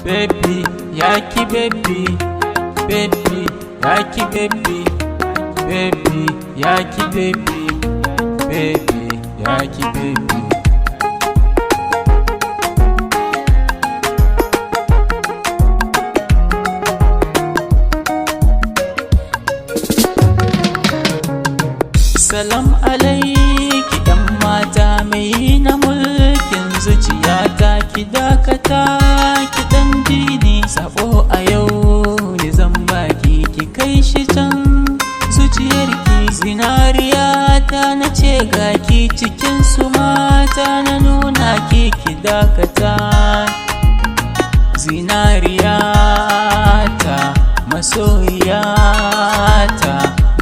baby, yaki baby, baby, yaki baby, baby, yaki baby, baby, yaki baby. Salam alaiki ɗan mata mai na mulkin zuciyata, ki dakata ki ɗan dini sabo a yau ne zan baki ki kai shi can zuciyarki. Zinariya ta na ce gaki cikin su mata na nuna ki dakata. Zinariya ta masoyiya ta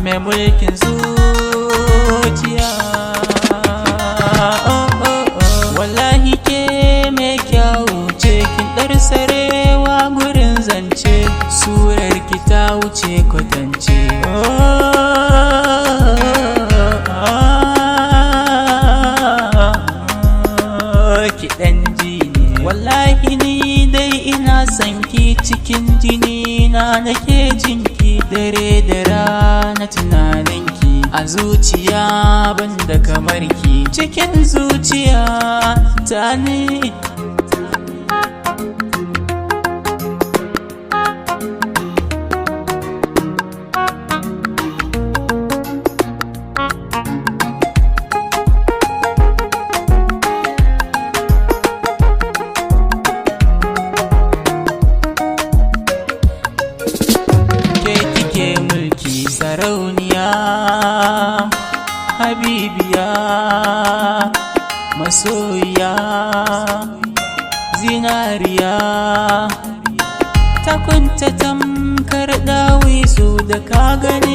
mai mulkin zuciya. Wallahi ke mai kyawu ce, kin ɗarsarewa gurin zance, surar ki ta wuce kwatance. Ki ɗan ji ne, wallahi ni dai ina son ki, cikin jini na nake jinki, dare da rana tunaninki a zuciya banda kamar ki, cikin zuciya ta ne. Sarauniya, habibiya, masoyiya, zinariya, ta kunta tamkar dawisu da ka gani